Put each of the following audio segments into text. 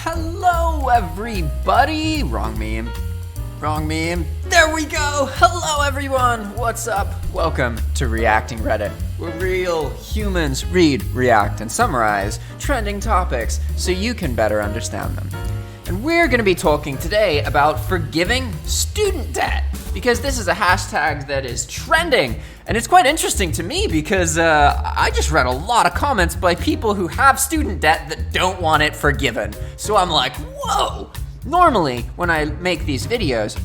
Hello, everybody. Wrong meme. There we go. Hello, everyone. What's up? Welcome to Reacting Reddit, where real humans read, react, and summarize trending topics so you can better understand them. And we're going to be talking today about forgiving student debt, because this is a hashtag that is trending. And it's quite interesting to me because I just read a lot of comments by people who have student debt that don't want it forgiven. So I'm like, whoa! Normally, when I make these videos,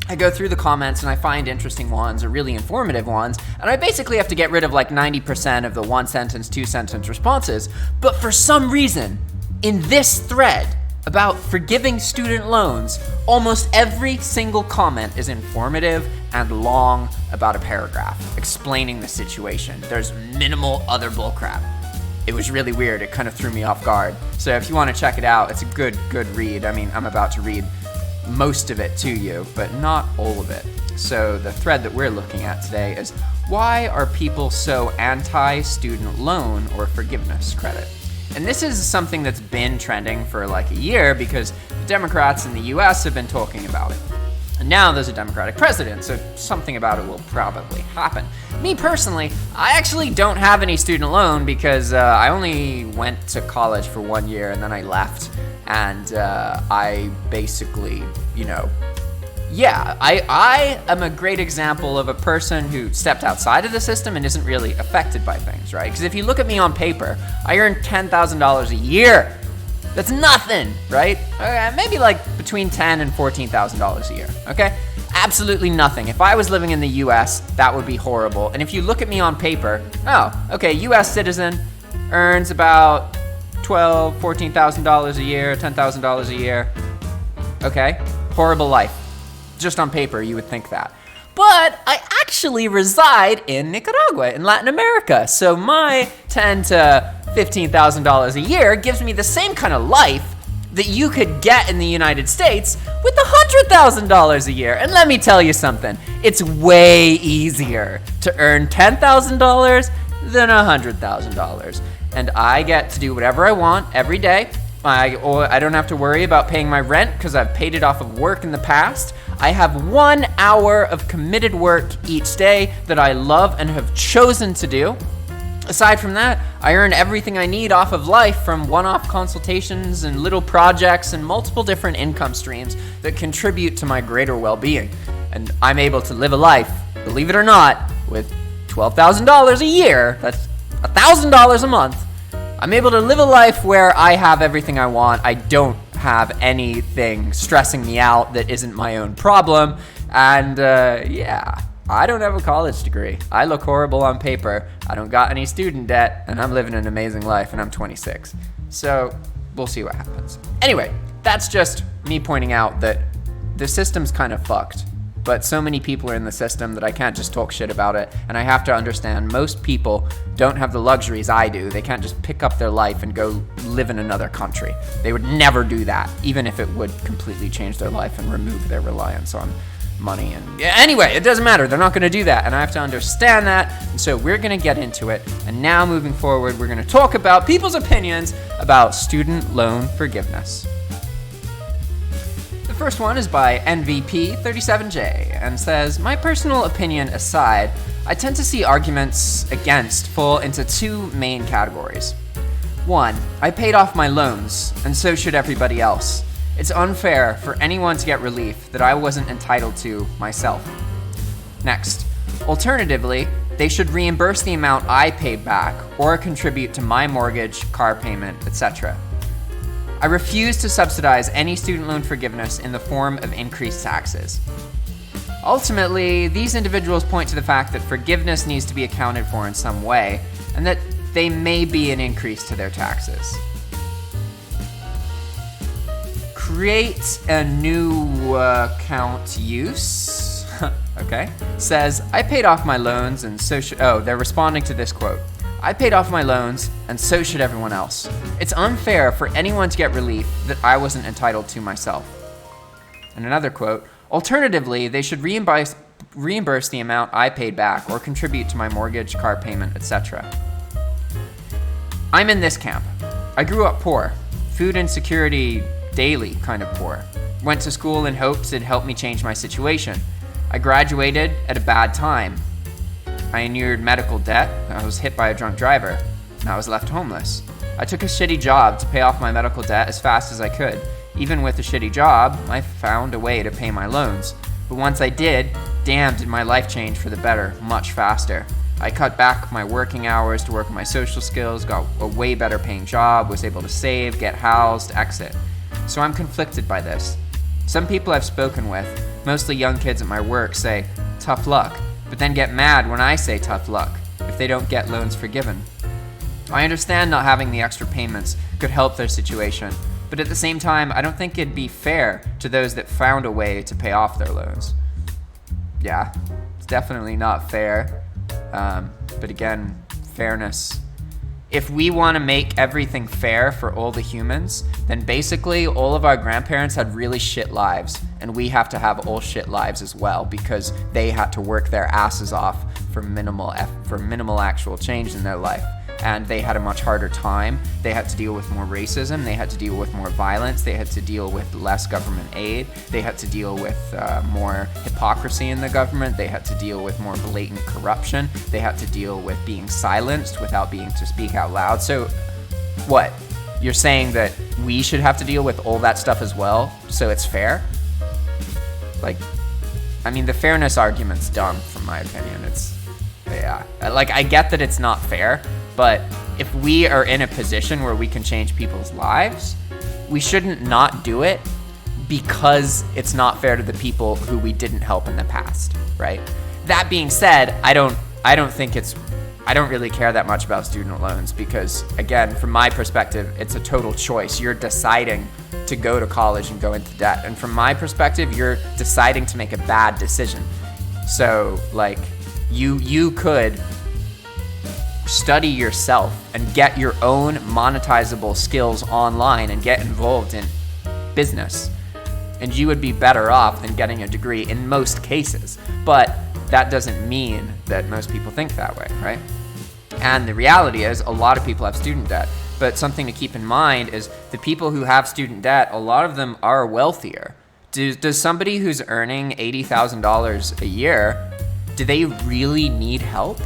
I go through the comments and I find interesting ones or really informative ones, and I basically have to get rid of like 90% of the one sentence, two sentence responses. But for some reason, in this thread about forgiving student loans, almost every single comment is informative and long, about a paragraph explaining the situation. There's minimal other bullcrap. It was really weird. It kind of threw me off guard. So if you want to check it out, it's a good read. I mean, I'm about to read most of it to you, but not all of it. So the thread that we're looking at today is, why are people so anti-student loan or forgiveness credit? And this is something that's been trending for like a year because the Democrats in the US have been talking about it. And now there's a Democratic president, so something about it will probably happen. Me personally, I actually don't have any student loan because I only went to college for 1 year and then I left. And I basically, I am a great example of a person who stepped outside of the system and isn't really affected by things, right? Because if you look at me on paper, I earn $10,000 a year. That's nothing, right? Maybe like between $10,000 and $14,000 a year, okay? Absolutely nothing. If I was living in the US, that would be horrible. And if you look at me on paper, US citizen, earns about $12,000, $14,000 a year, $10,000 a year. Okay, horrible life. Just on paper, you would think that. But I actually reside in Nicaragua, in Latin America. So my $10,000 to $15,000 a year gives me the same kind of life that you could get in the United States with $100,000 a year. And let me tell you something, it's way easier to earn $10,000 than $100,000. And I get to do whatever I want every day. I don't have to worry about paying my rent because I've paid it off of work in the past. I have 1 hour of committed work each day that I love and have chosen to do. Aside from that, I earn everything I need off of life from one-off consultations and little projects and multiple different income streams that contribute to my greater well-being. And I'm able to live a life, believe it or not, with $12,000 a year. That's $1,000 a month. I'm able to live a life where I have everything I want. I don't have anything stressing me out that isn't my own problem. And I don't have a college degree. I look horrible on paper. I don't got any student debt, and I'm living an amazing life, and I'm 26. So we'll see what happens. Anyway, that's just me pointing out that the system's kind of fucked. But so many people are in the system that I can't just talk shit about it. And I have to understand most people don't have the luxuries I do. They can't just pick up their life and go live in another country. They would never do that, even if it would completely change their life and remove their reliance on money. And anyway, it doesn't matter. They're not going to do that. And I have to understand that. And so we're going to get into it. And now moving forward, we're going to talk about people's opinions about student loan forgiveness. The first one is by NVP37J and says, my personal opinion aside, I tend to see arguments against fall into two main categories. One, I paid off my loans, and so should everybody else. It's unfair for anyone to get relief that I wasn't entitled to myself. Next, alternatively, they should reimburse the amount I paid back or contribute to my mortgage, car payment, etc. I refuse to subsidize any student loan forgiveness in the form of increased taxes. Ultimately, these individuals point to the fact that forgiveness needs to be accounted for in some way, and that they may be an increase to their taxes. Create a new account use, okay, says, I paid off my loans and so should, they're responding to this quote. I paid off my loans, and so should everyone else. It's unfair for anyone to get relief that I wasn't entitled to myself. And another quote, alternatively, they should reimburse the amount I paid back or contribute to my mortgage, car payment, etc. I'm in this camp. I grew up poor. food insecurity daily, kind of poor. Went to school in hopes it'd help me change my situation. I graduated at a bad time. I inured medical debt. I was hit by a drunk driver, and I was left homeless. I took a shitty job to pay off my medical debt as fast as I could. Even with a shitty job, I found a way to pay my loans. But once I did, damn, did my life change for the better, much faster. I cut back my working hours to work on my social skills, got a way better paying job, was able to save, get housed, exit. So I'm conflicted by this. Some people I've spoken with, mostly young kids at my work, say, tough luck, but then get mad when I say tough luck if they don't get loans forgiven. I understand not having the extra payments could help their situation, but at the same time, I don't think it'd be fair to those that found a way to pay off their loans. Yeah, it's definitely not fair. But again, fairness. If we want to make everything fair for all the humans, then basically all of our grandparents had really shit lives, and we have to have all shit lives as well because they had to work their asses off for minimal actual change in their life. And they had a much harder time. They had to deal with more racism. They had to deal with more violence. They had to deal with less government aid. They had to deal with more hypocrisy in the government. They had to deal with more blatant corruption. They had to deal with being silenced without being to speak out loud. So what? You're saying that we should have to deal with all that stuff as well, so it's fair? Like, I mean, the fairness argument's dumb, from my opinion. I get that it's not fair, but if we are in a position where we can change people's lives, we shouldn't not do it because it's not fair to the people who we didn't help in the past, right? That being said, I don't really care that much about student loans because, again, from my perspective, it's a total choice. You're deciding to go to college and go into debt. And from my perspective, you're deciding to make a bad decision. So, like, you could study yourself and get your own monetizable skills online and get involved in business. And you would be better off than getting a degree in most cases. But that doesn't mean that most people think that way, right? And the reality is a lot of people have student debt. But something to keep in mind is the people who have student debt, a lot of them are wealthier. Does somebody who's earning $80,000 a year, do they really need help?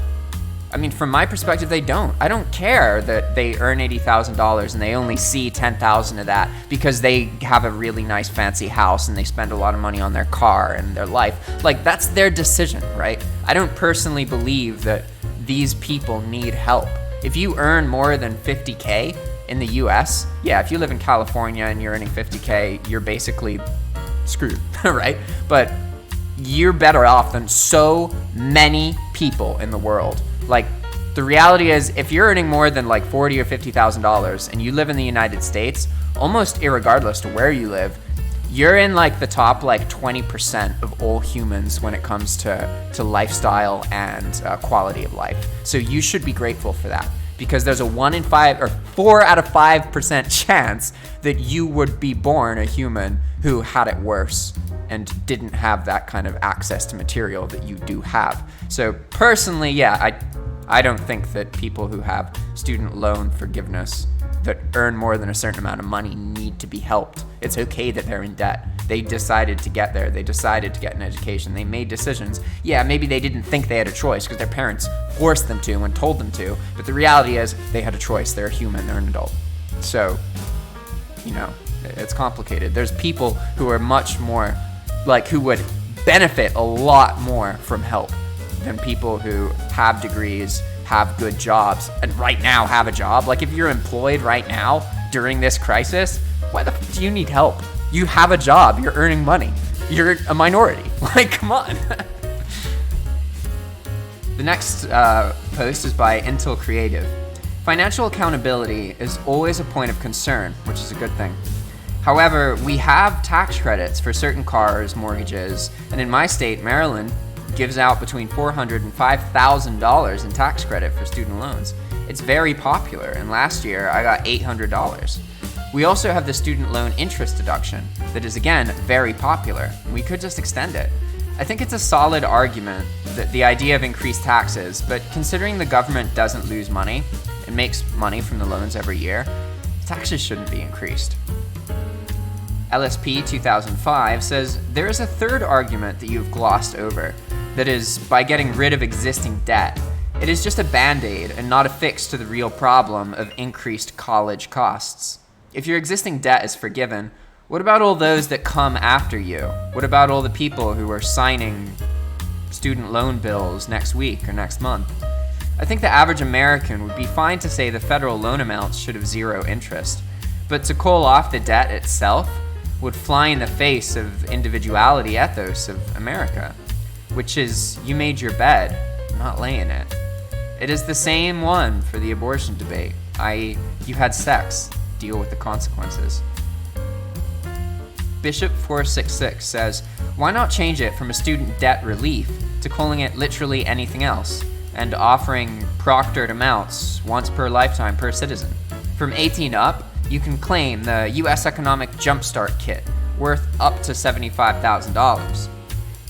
I mean, from my perspective, they don't. I don't care that they earn $80,000 and they only see $10,000 of that because they have a really nice fancy house and they spend a lot of money on their car and their life. Like, that's their decision, right? I don't personally believe that these people need help. If you earn more than 50K in the US, yeah, if you live in California and you're earning 50K, you're basically screwed, right? But you're better off than so many people in the world. Like, the reality is, if you're earning more than like $40,000 or $50,000 and you live in the United States, almost irregardless to where you live, you're in like the top like 20% of all humans when it comes to lifestyle and quality of life. So you should be grateful for that because there's a 1 in 5 or 4 out of 5% chance that you would be born a human who had it worse and didn't have that kind of access to material that you do have. So personally, yeah, I don't think that people who have student loan forgiveness that earn more than a certain amount of money need to be helped. It's okay that they're in debt. They decided to get there. They decided to get an education. They made decisions. Yeah, maybe they didn't think they had a choice because their parents forced them to and told them to, but the reality is they had a choice. They're a human, they're an adult. So, you know, it's complicated. There's people who are much more, like, who would benefit a lot more from help than people who have degrees, have good jobs, and right now have a job. Like, if you're employed right now during this crisis, why the f do you need help? You have a job, you're earning money, you're a minority. Like, come on. The next post is by Intel Creative. Financial accountability is always a point of concern, which is a good thing. However, we have tax credits for certain cars, mortgages, and in my state, Maryland, gives out between $400 and $5,000 in tax credit for student loans. It's very popular, and last year I got $800. We also have the student loan interest deduction that is, again, very popular. We could just extend it. I think it's a solid argument that the idea of increased taxes, but considering the government doesn't lose money, it makes money from the loans every year, taxes shouldn't be increased. LSP 2005 says, there is a third argument that you've glossed over, that is, by getting rid of existing debt, it is just a band-aid and not a fix to the real problem of increased college costs. If your existing debt is forgiven, what about all those that come after you? What about all the people who are signing student loan bills next week or next month? I think the average American would be fine to say the federal loan amounts should have zero interest, but to call off the debt itself would fly in the face of individuality ethos of America, which is you made your bed, not lay in it. It is the same one for the abortion debate, i.e., you had sex, deal with the consequences. Bishop 466 says, why not change it from a student debt relief to calling it literally anything else and offering proctored amounts once per lifetime per citizen? From 18 up, you can claim the U.S. Economic Jumpstart Kit, worth up to $75,000.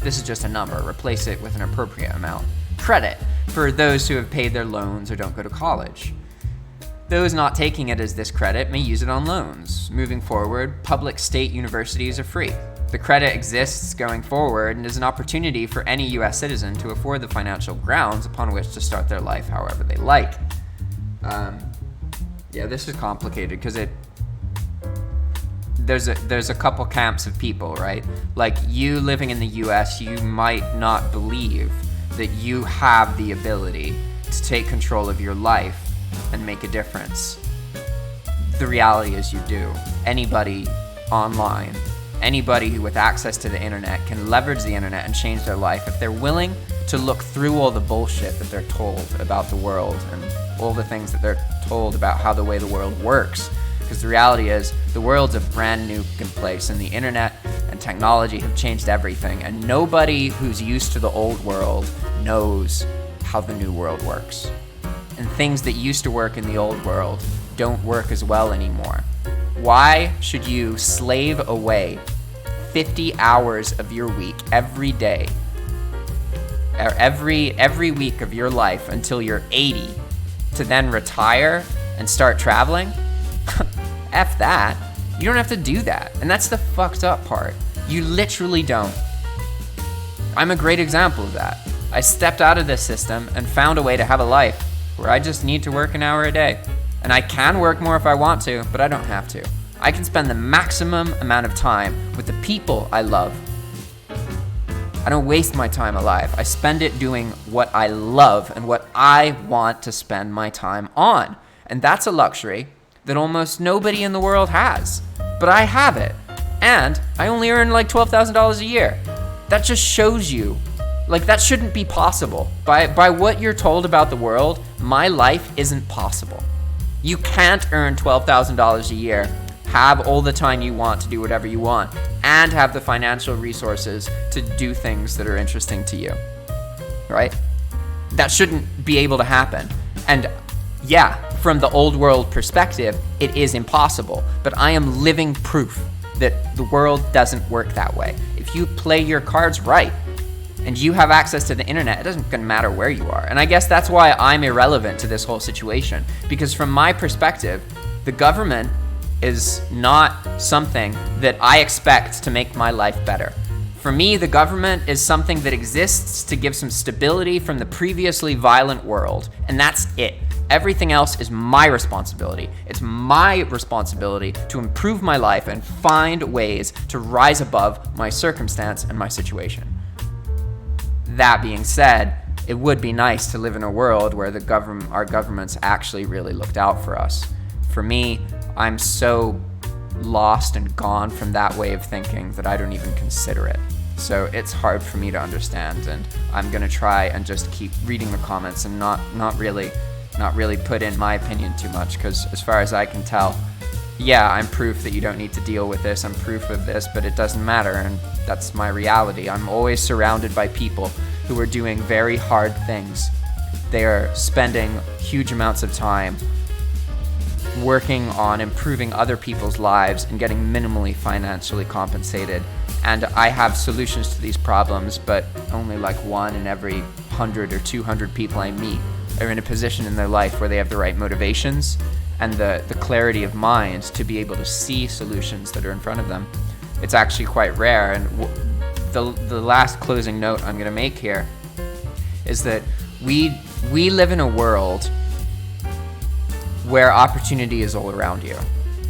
This is just a number. Replace it with an appropriate amount. Credit for those who have paid their loans or don't go to college. Those not taking it as this credit may use it on loans. Moving forward, public state universities are free. The credit exists going forward and is an opportunity for any U.S. citizen to afford the financial grounds upon which to start their life however they like. Yeah, this is complicated because there's a couple camps of people, right? Like, you living in the US, you might not believe that you have the ability to take control of your life and make a difference. The reality is you do. Anybody online, anybody who with access to the internet can leverage the internet and change their life if they're willing to look through all the bullshit that they're told about the world and all the things that they're told about how the way the world works. Because the reality is, the world's a brand new place, and the internet and technology have changed everything, and nobody who's used to the old world knows how the new world works. And things that used to work in the old world don't work as well anymore. Why should you slave away 50 hours of your week every day, or every week of your life until you're 80, to then retire and start traveling? F that. You don't have to do that. And that's the fucked up part. You literally don't. I'm a great example of that. I stepped out of this system and found a way to have a life where I just need to work an hour a day. And I can work more if I want to, but I don't have to. I can spend the maximum amount of time with the people I love. I don't waste my time alive. I spend it doing what I love and what I want to spend my time on. And that's a luxury that almost nobody in the world has. But I have it. And I only earn like $12,000 a year. That just shows you, like, that shouldn't be possible. By what you're told about the world, my life isn't possible. You can't earn $12,000 a year, have all the time you want to do whatever you want, and have the financial resources to do things that are interesting to you, right? That shouldn't be able to happen. And yeah, from the old world perspective, it is impossible, but I am living proof that the world doesn't work that way. If you play your cards right and you have access to the internet, it doesn't gonna matter where you are. And I guess that's why I'm irrelevant to this whole situation, because from my perspective, the government is not something that I expect to make my life better. For me, the government is something that exists to give some stability from the previously violent world, and that's it. Everything else is my responsibility. It's my responsibility to improve my life and find ways to rise above my circumstance and my situation. That being said, it would be nice to live in a world where our governments actually really looked out for us. For me, I'm so lost and gone from that way of thinking that I don't even consider it. So it's hard for me to understand, and I'm gonna try and just keep reading the comments and not really put in my opinion too much, because as far as I can tell, yeah, I'm proof that you don't need to deal with this, I'm proof of this, but it doesn't matter, and that's my reality. I'm always surrounded by people who are doing very hard things. They are spending huge amounts of time working on improving other people's lives and getting minimally financially compensated. And I have solutions to these problems, but only like 1 in every 100 or 200 people I meet are in a position in their life where they have the right motivations and the clarity of mind to be able to see solutions that are in front of them. It's actually quite rare. And the last closing note I'm going to make here is that we live in a world where opportunity is all around you.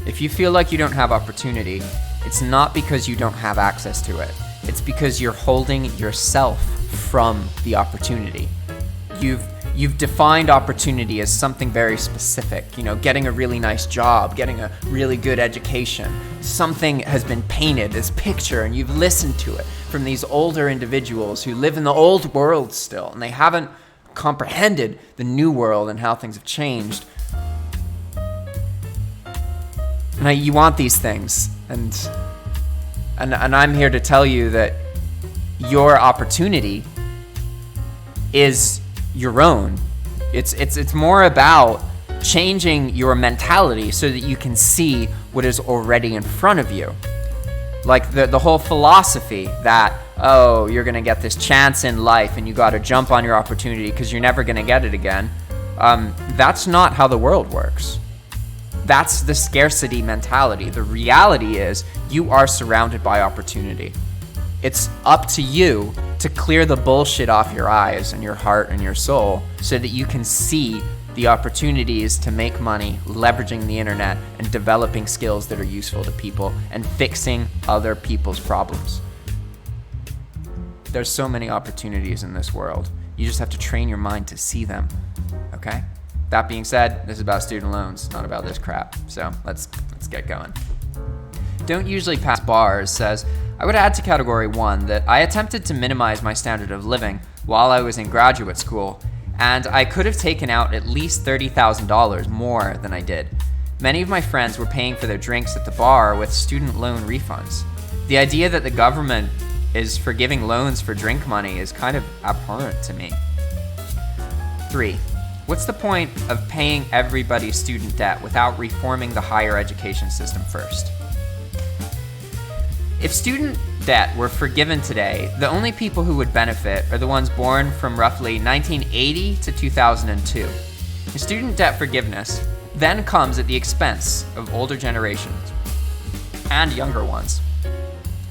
If you feel like you don't have opportunity, it's not because you don't have access to it. It's because you're holding yourself from the opportunity. You've defined opportunity as something very specific, getting a really nice job, getting a really good education. Something has been painted as picture, and you've listened to it from these older individuals who live in the old world still, and they haven't comprehended the new world and how things have changed. Now, you want these things, and I'm here to tell you that your opportunity is your own. It's more about changing your mentality so that you can see what is already in front of you. Like the whole philosophy that, oh, you're gonna get this chance in life and you gotta jump on your opportunity because you're never gonna get it again. That's not how the world works. That's the scarcity mentality. The reality is you are surrounded by opportunity. It's up to you to clear the bullshit off your eyes and your heart and your soul so that you can see the opportunities to make money, leveraging the internet and developing skills that are useful to people and fixing other people's problems. There's so many opportunities in this world. You just have to train your mind to see them, okay? That being said, this is about student loans, not about this crap. So let's get going. Don't usually pass bars says, I would add to category 1 that I attempted to minimize my standard of living while I was in graduate school, and I could have taken out at least $30,000 more than I did. Many of my friends were paying for their drinks at the bar with student loan refunds. The idea that the government is forgiving loans for drink money is kind of abhorrent to me. 3. What's the point of paying everybody's student debt without reforming the higher education system first? If student debt were forgiven today, the only people who would benefit are the ones born from roughly 1980 to 2002. Student debt forgiveness then comes at the expense of older generations and younger ones.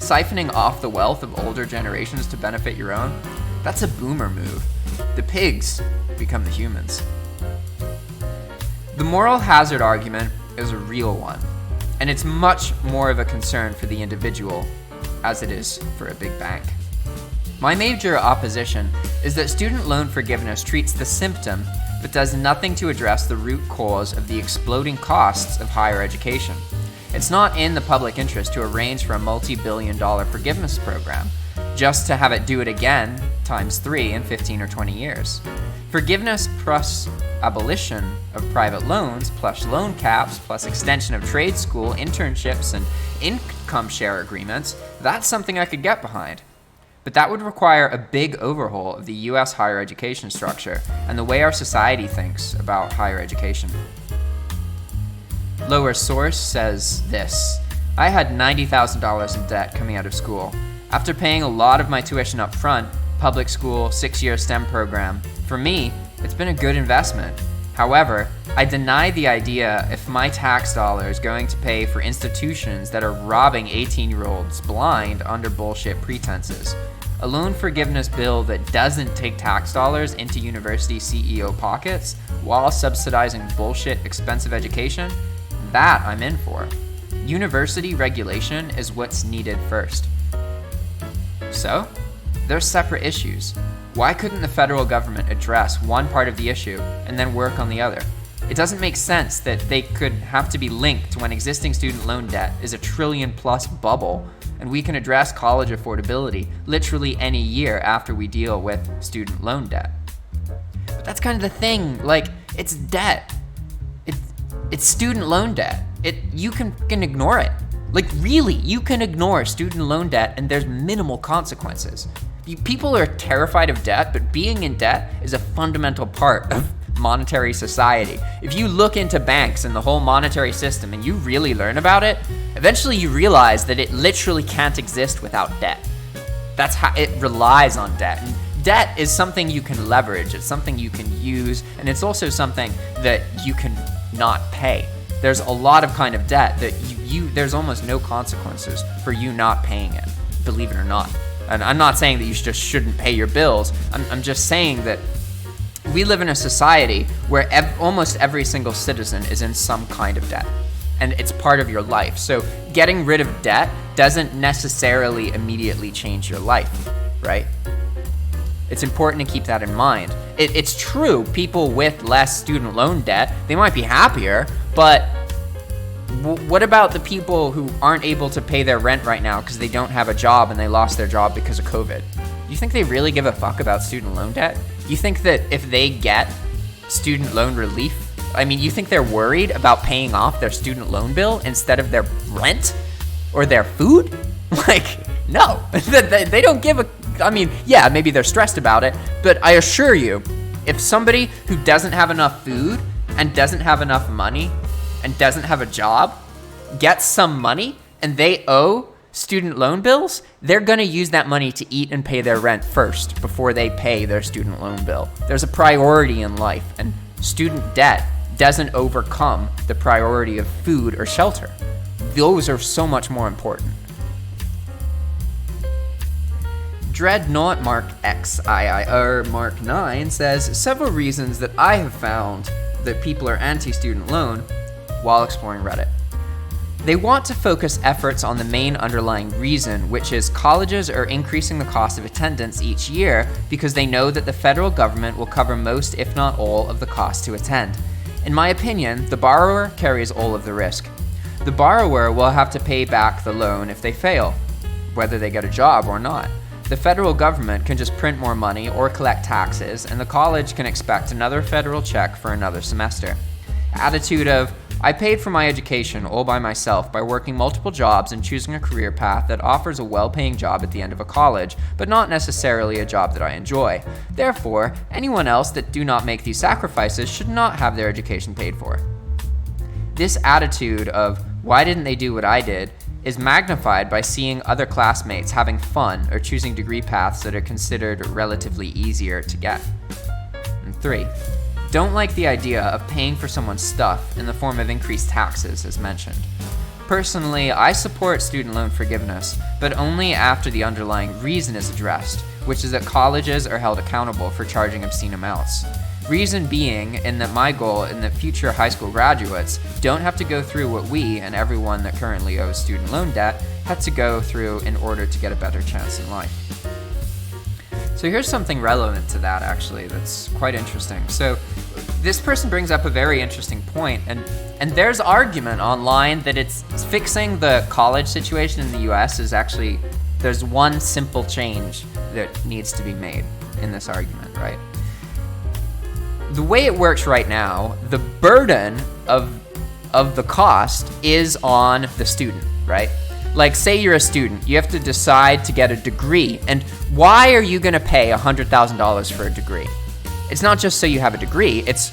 Siphoning off the wealth of older generations to benefit your own, that's a boomer move. The pigs become the humans. The moral hazard argument is a real one, and it's much more of a concern for the individual as it is for a big bank. My major opposition is that student loan forgiveness treats the symptom but does nothing to address the root cause of the exploding costs of higher education. It's not in the public interest to arrange for a multi-billion-dollar forgiveness program, just to have it do it again times 3 in 15 or 20 years. Forgiveness plus abolition of private loans, plus loan caps, plus extension of trade school, internships, and income share agreements, that's something I could get behind. But that would require a big overhaul of the US higher education structure and the way our society thinks about higher education. Lower Source says this: I had $90,000 in debt coming out of school. After paying a lot of my tuition up front, public school, 6-year STEM program, for me, it's been a good investment. However, I deny the idea if my tax dollar is going to pay for institutions that are robbing 18-year-olds blind under bullshit pretenses. A loan forgiveness bill that doesn't take tax dollars into university CEO pockets while subsidizing bullshit expensive education, that I'm in for. University regulation is what's needed first. So, they're separate issues. Why couldn't the federal government address one part of the issue and then work on the other? It doesn't make sense that they could have to be linked when existing student loan debt is a $1 trillion+ bubble, and we can address college affordability literally any year after we deal with student loan debt. But that's kind of the thing, like, it's debt. It's student loan debt. You can ignore it. Like, really, you can ignore student loan debt and there's minimal consequences. People are terrified of debt, but being in debt is a fundamental part of monetary society. If you look into banks and the whole monetary system and you really learn about it, eventually you realize that it literally can't exist without debt. That's how it relies on debt. And debt is something you can leverage, it's something you can use, and it's also something that you can not pay. There's a lot of kind of debt that there's almost no consequences for you not paying it, believe it or not. And I'm not saying that you just shouldn't pay your bills. I'm just saying that we live in a society where almost every single citizen is in some kind of debt, and it's part of your life. So getting rid of debt doesn't necessarily immediately change your life, right? It's important to keep that in mind. It's true, people with less student loan debt, they might be happier, but what about the people who aren't able to pay their rent right now because they don't have a job and they lost their job because of COVID? You think they really give a fuck about student loan debt? You think that if they get student loan relief, you think they're worried about paying off their student loan bill instead of their rent or their food? No, they don't give a, yeah, maybe they're stressed about it, but I assure you, if somebody who doesn't have enough food and doesn't have enough money and doesn't have a job gets some money and they owe student loan bills, they're gonna use that money to eat and pay their rent first before they pay their student loan bill. There's a priority in life, and student debt doesn't overcome the priority of food or shelter. Those are so much more important. Dreadnought Mark XIIR Mark 9 says, several reasons that I have found that people are anti-student loan while exploring Reddit. They want to focus efforts on the main underlying reason, which is colleges are increasing the cost of attendance each year because they know that the federal government will cover most, if not all, of the cost to attend. In my opinion, the borrower carries all of the risk. The borrower will have to pay back the loan if they fail, whether they get a job or not. The federal government can just print more money or collect taxes, and the college can expect another federal check for another semester. Attitude of, I paid for my education all by myself by working multiple jobs and choosing a career path that offers a well-paying job at the end of a college, but not necessarily a job that I enjoy. Therefore, anyone else that do not make these sacrifices should not have their education paid for. This attitude of, why didn't they do what I did, is magnified by seeing other classmates having fun or choosing degree paths that are considered relatively easier to get. And 3, don't like the idea of paying for someone's stuff in the form of increased taxes, as mentioned. Personally, I support student loan forgiveness, but only after the underlying reason is addressed, which is that colleges are held accountable for charging obscene amounts. Reason being in that my goal in that future high school graduates don't have to go through what we and everyone that currently owes student loan debt had to go through in order to get a better chance in life. So here's something relevant to that, actually, that's quite interesting. So this person brings up a very interesting point, and there's argument online that it's fixing the college situation in the US is actually, there's one simple change that needs to be made in this argument, right? The way it works right now, the burden of the cost is on the student, right? Like, say you're a student, you have to decide to get a degree, and why are you gonna pay $100,000 for a degree? It's not just so you have a degree, it's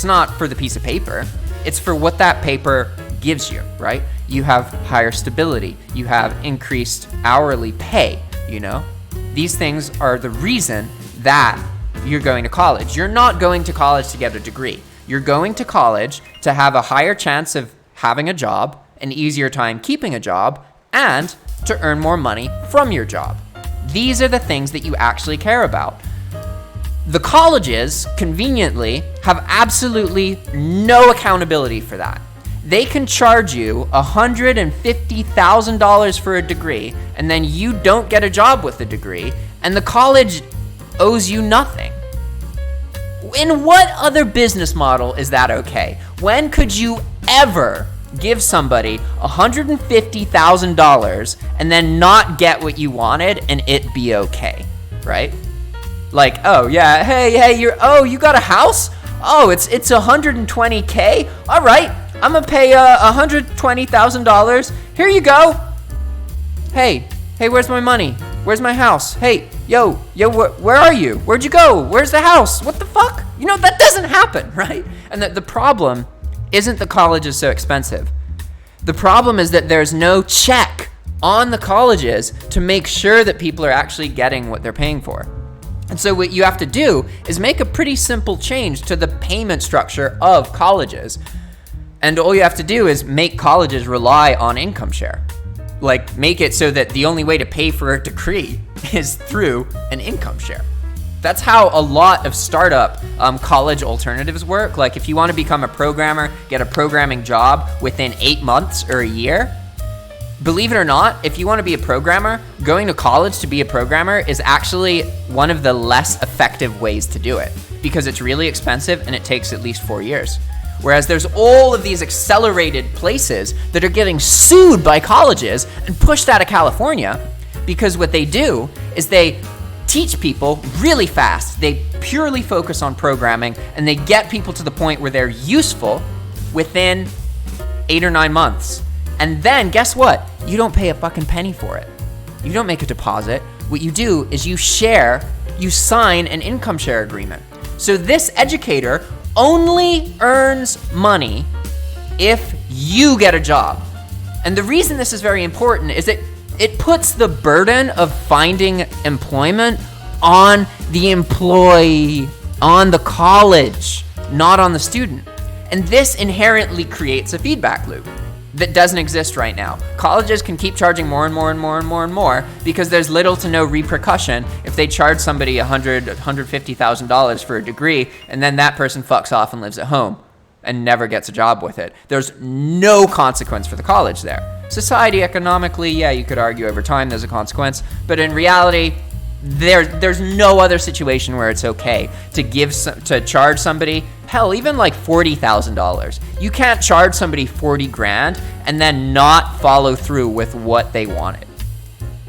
not for the piece of paper, it's for what that paper gives you, right? You have higher stability, you have increased hourly pay, you know? These things are the reason that you're going to college. You're not going to college to get a degree. You're going to college to have a higher chance of having a job, an easier time keeping a job, and to earn more money from your job. These are the things that you actually care about. The colleges, conveniently, have absolutely no accountability for that. They can charge you $150,000 for a degree, and then you don't get a job with the degree, and the college owes you nothing. In what other business model is that okay? When could you ever give somebody $150,000 and then not get what you wanted and it be okay, right? Like, oh yeah, hey, you got a house? Oh, it's $120K? All right, I'm gonna pay $120,000. Here you go. Hey, where's my money? Where's my house? Hey, yo, where are you? Where'd you go? Where's the house? What the fuck? You know, that doesn't happen, right? And the problem isn't the college is so expensive. The problem is that there's no check on the colleges to make sure that people are actually getting what they're paying for. And so what you have to do is make a pretty simple change to the payment structure of colleges. And all you have to do is make colleges rely on income share. Like, make it so that the only way to pay for a degree is through an income share. That's how a lot of startup college alternatives work. Like, if you want to become a programmer, get a programming job within 8 months or a year, believe it or not, if you want to be a programmer, going to college to be a programmer is actually one of the less effective ways to do it, because it's really expensive and it takes at least 4 years. Whereas there's all of these accelerated places that are getting sued by colleges and pushed out of California, because what they do is they teach people really fast. They purely focus on programming, and they get people to the point where they're useful within 8 or 9 months. And then guess what? You don't pay a fucking penny for it. You don't make a deposit. What you do is you sign an income share agreement. So this educator only earns money if you get a job. And the reason this is very important is that it puts the burden of finding employment on the employee, on the college, not on the student. And this inherently creates a feedback loop that doesn't exist right now. Colleges can keep charging more and more and more and more and more because there's little to no repercussion if they charge somebody $150,000 for a degree and then that person fucks off and lives at home and never gets a job with it. There's no consequence for the college there. Society, economically, yeah, you could argue over time there's a consequence, but in reality, there's no other situation where it's okay to charge somebody, hell, even like $40,000. You can't charge somebody 40 grand and then not follow through with what they wanted.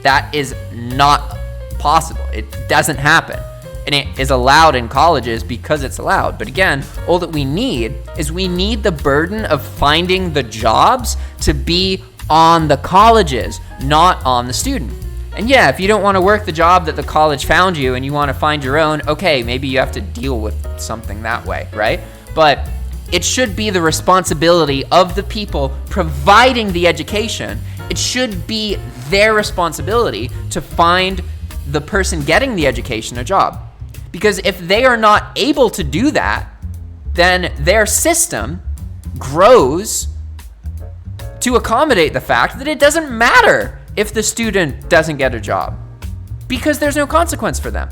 That is not possible. It doesn't happen. And it is allowed in colleges because it's allowed. But again, all that we need is the burden of finding the jobs to be on the colleges, not on the student. And yeah, if you don't want to work the job that the college found you and you want to find your own, okay, maybe you have to deal with something that way, right? But it should be the responsibility of the people providing the education. It should be their responsibility to find the person getting the education a job. Because if they are not able to do that, then their system grows to accommodate the fact that it doesn't matter if the student doesn't get a job, because there's no consequence for them.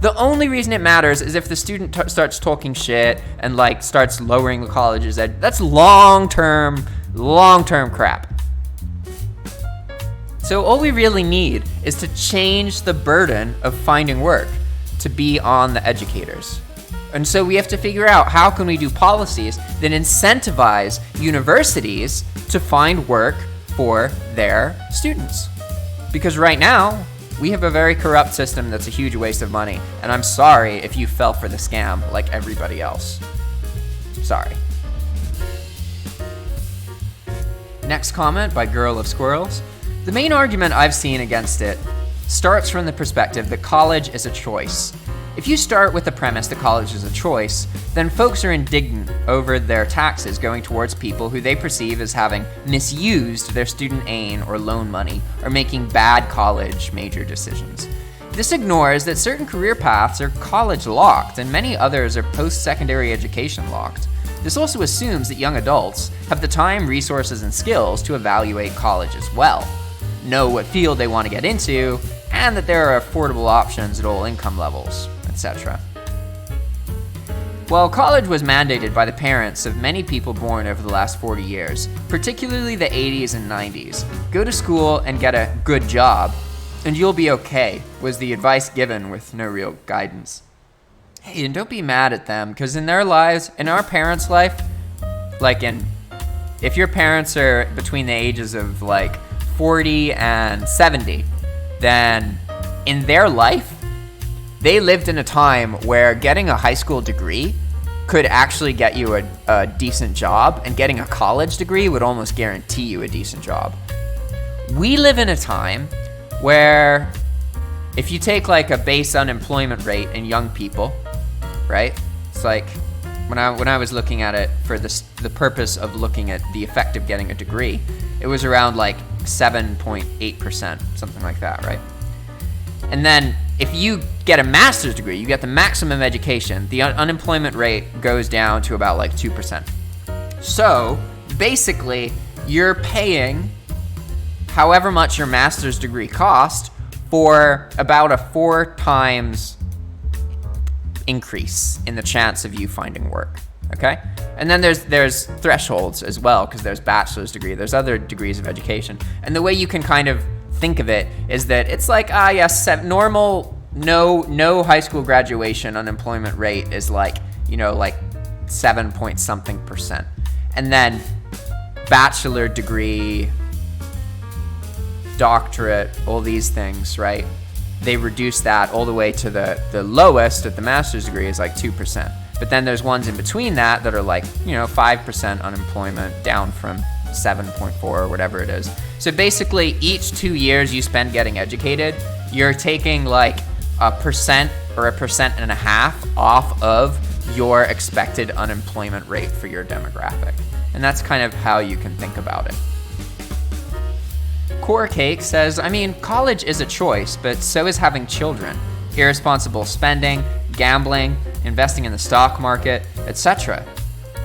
The only reason it matters is if the student starts talking shit and like starts lowering the college's that's long-term crap. So all we really need is to change the burden of finding work to be on the educators. And so we have to figure out how can we do policies that incentivize universities to find work for their students. Because right now, we have a very corrupt system that's a huge waste of money. And I'm sorry if you fell for the scam like everybody else. Sorry. Next comment by Girl of Squirrels. The main argument I've seen against it starts from the perspective that college is a choice. If you start with the premise that college is a choice, then folks are indignant over their taxes going towards people who they perceive as having misused their student aid or loan money or making bad college major decisions. This ignores that certain career paths are college locked and many others are post-secondary education locked. This also assumes that young adults have the time, resources, and skills to evaluate college as well, know what field they want to get into, and that there are affordable options at all income levels, etc. While college was mandated by the parents of many people born over the last 40 years, particularly the 80s and 90s, go to school and get a good job, and you'll be okay, was the advice given with no real guidance. Hey, and don't be mad at them, because in their lives, in our parents' life, if your parents are between the ages of 40 and 70, then in their life, they lived in a time where getting a high school degree could actually get you a decent job, and getting a college degree would almost guarantee you a decent job. We live in a time where if you take a base unemployment rate in young people, right? It's when I was looking at it for the purpose of looking at the effect of getting a degree, it was around 7.8%, something like that, right? And then If you get a master's degree, you get the maximum education, the unemployment rate goes down to about like 2%. So basically, you're paying however much your master's degree cost for about a 4 times increase in the chance of you finding work, okay? And then there's thresholds as well, because there's bachelor's degree, there's other degrees of education. And the way you can kind of think of it is that it's like, yes, normal, no high school graduation unemployment rate is like, like 7 point something %. And then bachelor degree, doctorate, all these things, right? They reduce that all the way to the lowest at the master's degree is like 2%. But then there's ones in between that are like, 5% unemployment down from 7.4 or whatever it is. So basically each 2 years you spend getting educated, you're taking like 1% or 1.5% off of your expected unemployment rate for your demographic. And that's kind of how you can think about it. Core Cake says, college is a choice, but so is having children. Irresponsible spending, gambling, investing in the stock market, etc.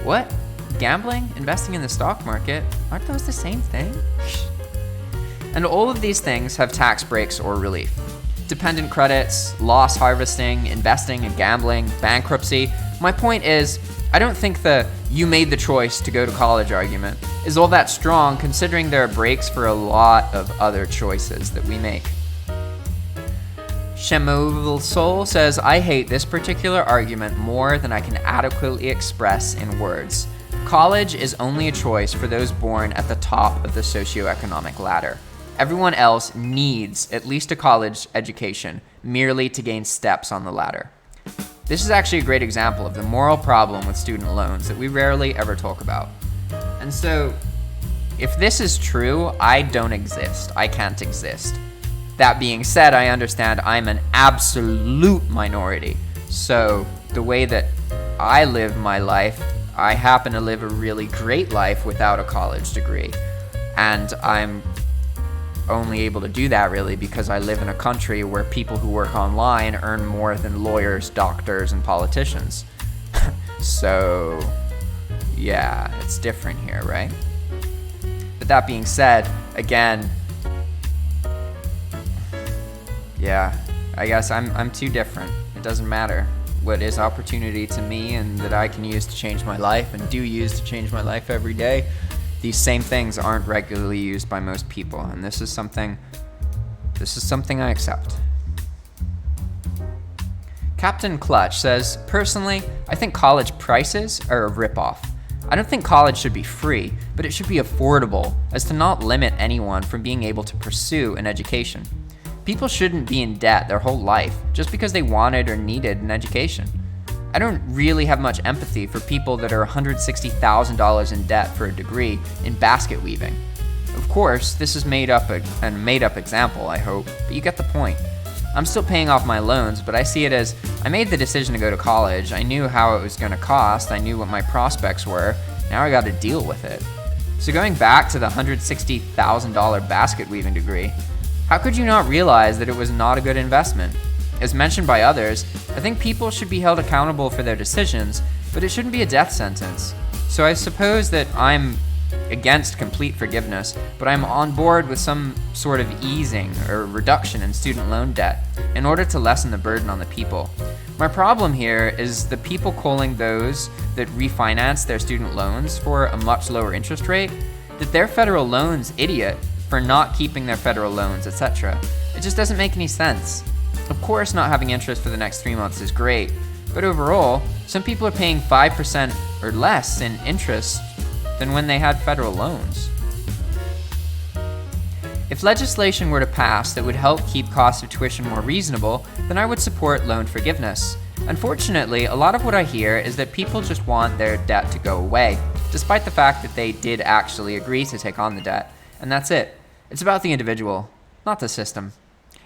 What? Gambling? Investing in the stock market? Aren't those the same thing? And all of these things have tax breaks or relief. Dependent credits, loss harvesting, investing in gambling, bankruptcy. My point is, I don't think the "you made the choice to go to college" argument is all that strong, considering there are breaks for a lot of other choices that we make. Shemovil Soul says, I hate this particular argument more than I can adequately express in words. College is only a choice for those born at the top of the socioeconomic ladder. Everyone else needs at least a college education merely to gain steps on the ladder. This is actually a great example of the moral problem with student loans that we rarely ever talk about. And so, if this is true, I don't exist. I can't exist. That being said, I understand I'm an absolute minority. So, the way that I live my life, I happen to live a really great life without a college degree. And I'm only able to do that really because I live in a country where people who work online earn more than lawyers, doctors, and politicians. So, yeah, it's different here, right? But that being said, again, yeah, I guess I'm too different. It doesn't matter. What is opportunity to me and that I can use to change my life and do use to change my life every day, these same things aren't regularly used by most people, and this is something I accept. Captain Clutch says, personally, I think college prices are a ripoff. I don't think college should be free, but it should be affordable as to not limit anyone from being able to pursue an education. People shouldn't be in debt their whole life just because they wanted or needed an education. I don't really have much empathy for people that are $160,000 in debt for a degree in basket weaving. Of course, this is a made up example, I hope, but you get the point. I'm still paying off my loans, but I see it as I made the decision to go to college. I knew how it was going to cost. I knew what my prospects were. Now I got to deal with it. So going back to the $160,000 basket weaving degree, how could you not realize that it was not a good investment? As mentioned by others, I think people should be held accountable for their decisions, but it shouldn't be a death sentence. So I suppose that I'm against complete forgiveness, but I'm on board with some sort of easing or reduction in student loan debt in order to lessen the burden on the people. My problem here is the people calling those that refinance their student loans for a much lower interest rate, that their federal loans idiot for not keeping their federal loans, etc. It just doesn't make any sense. Of course, not having interest for the next 3 months is great, but overall, some people are paying 5% or less in interest than when they had federal loans. If legislation were to pass that would help keep costs of tuition more reasonable, then I would support loan forgiveness. Unfortunately, a lot of what I hear is that people just want their debt to go away, despite the fact that they did actually agree to take on the debt, and that's it. It's about the individual, not the system.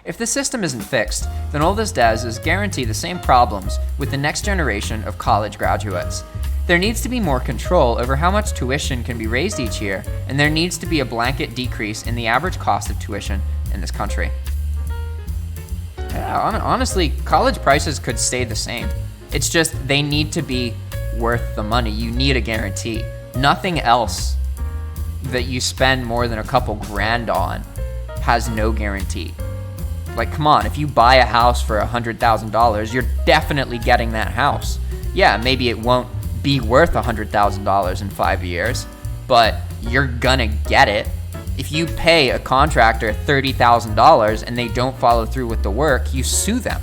If the system isn't fixed, then all this does is guarantee the same problems with the next generation of college graduates. There needs to be more control over how much tuition can be raised each year, and there needs to be a blanket decrease in the average cost of tuition in this country. Yeah, honestly, college prices could stay the same. It's just they need to be worth the money. You need a guarantee. Nothing else that you spend more than a couple grand on has no guarantee. Like, come on, if you buy a house for $100,000, you're definitely getting that house. Yeah, maybe it won't be worth $100,000 in 5 years, but you're gonna get it. If you pay a contractor $30,000 and they don't follow through with the work, you sue them.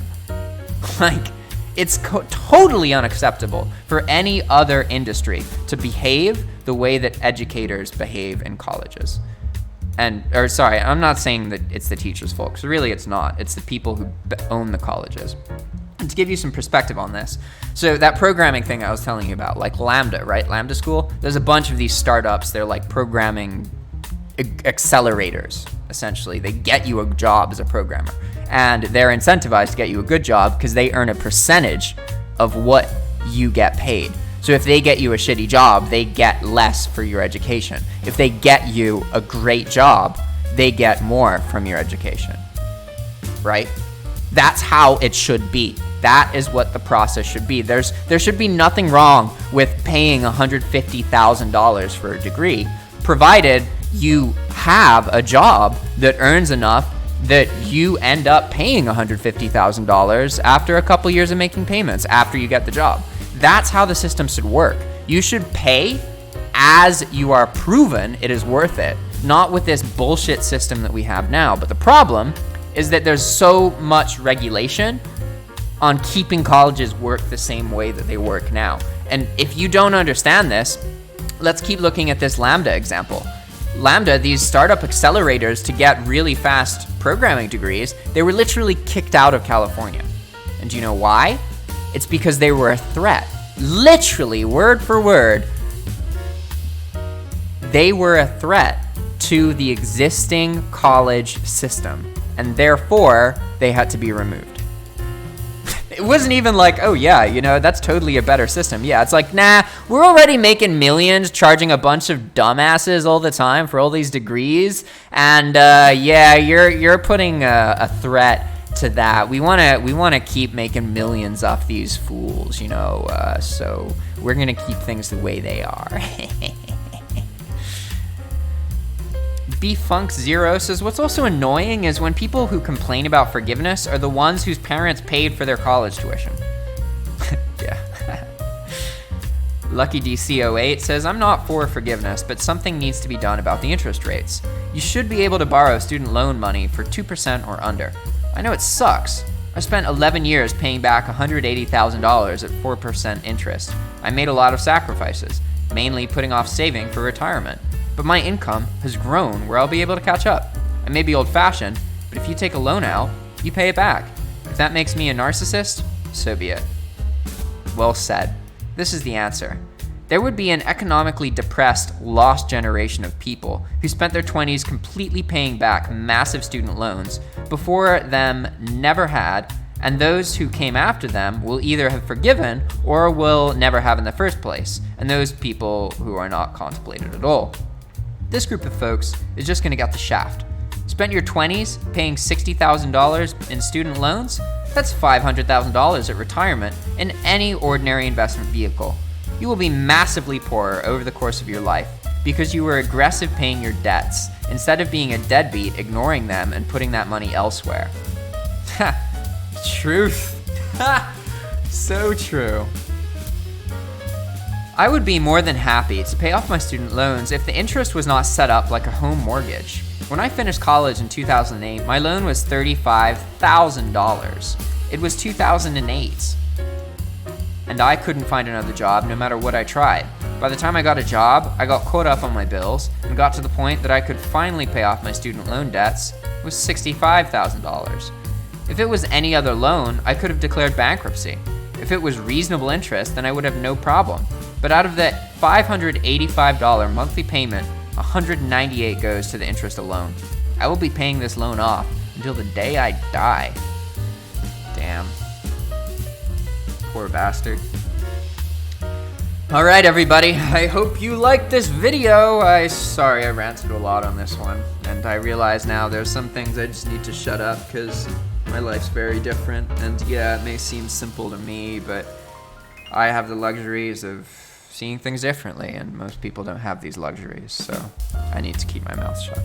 Like, it's totally unacceptable for any other industry to behave the way that educators behave in colleges. I'm not saying that it's the teachers' fault, because really it's not. It's the people who own the colleges. And to give you some perspective on this, so that programming thing I was telling you about, like Lambda, right? Lambda School, there's a bunch of these startups. They're like programming accelerators, essentially. They get you a job as a programmer, and they're incentivized to get you a good job because they earn a percentage of what you get paid. So if they get you a shitty job, they get less for your education. If they get you a great job, they get more from your education, right? That's how it should be. That is what the process should be. There should be nothing wrong with paying $150,000 for a degree, provided you have a job that earns enough that you end up paying $150,000 after a couple years of making payments after you get the job. That's how the system should work. You should pay as you are proven it is worth it, not with this bullshit system that we have now. But the problem is that there's so much regulation on keeping colleges work the same way that they work now. And if you don't understand this, let's keep looking at this Lambda example. Lambda, these startup accelerators to get really fast programming degrees, they were literally kicked out of California. And do you know why? It's because they were a threat. Literally, word for word, they were a threat to the existing college system, and therefore they had to be removed. It wasn't even like, oh yeah, that's totally a better system. Yeah, it's like, nah, we're already making millions charging a bunch of dumbasses all the time for all these degrees, and yeah, you're putting a threat to that. We want to keep making millions off these fools, so we're gonna keep things the way they are. Bfunk0 says, what's also annoying is when people who complain about forgiveness are the ones whose parents paid for their college tuition. Yeah. Lucky DC08 says, I'm not for forgiveness, but something needs to be done about the interest rates. You should be able to borrow student loan money for 2% or under. I know it sucks. I spent 11 years paying back $180,000 at 4% interest. I made a lot of sacrifices, mainly putting off saving for retirement. But my income has grown where I'll be able to catch up. I may be old-fashioned, but if you take a loan out, you pay it back. If that makes me a narcissist, so be it. Well said. This is the answer. There would be an economically depressed, lost generation of people who spent their 20s completely paying back massive student loans before them never had, and those who came after them will either have forgiven or will never have in the first place, and those people who are not contemplated at all. This group of folks is just gonna get the shaft. Spent your 20s paying $60,000 in student loans? That's $500,000 at retirement in any ordinary investment vehicle. You will be massively poorer over the course of your life because you were aggressive paying your debts instead of being a deadbeat, ignoring them and putting that money elsewhere. Ha! Truth. Ha! So true. I would be more than happy to pay off my student loans if the interest was not set up like a home mortgage. When I finished college in 2008, my loan was $35,000. It was 2008. And I couldn't find another job no matter what I tried. By the time I got a job, I got caught up on my bills and got to the point that I could finally pay off my student loan debts with $65,000. If it was any other loan, I could have declared bankruptcy. If it was reasonable interest, then I would have no problem. But out of that $585 monthly payment, $198 goes to the interest alone. I will be paying this loan off until the day I die. Damn. Poor bastard. Alright everybody, I hope you liked this video. Sorry I ranted a lot on this one, and I realize now there's some things I just need to shut up because My life's very different, and yeah, it may seem simple to me, but I have the luxuries of seeing things differently, and most people don't have these luxuries, so I need to keep my mouth shut.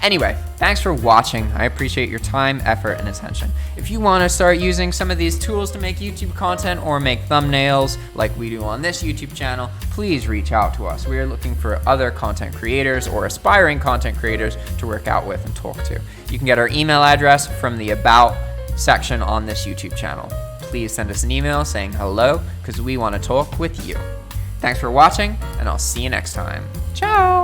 Anyway, thanks for watching. I appreciate your time, effort, and attention. If you want to start using some of these tools to make YouTube content or make thumbnails like we do on this YouTube channel, please reach out to us. We are looking for other content creators or aspiring content creators to work out with and talk to. You can get our email address from the About section on this YouTube channel. Please send us an email saying hello, because we want to talk with you. Thanks for watching, and I'll see you next time. Ciao!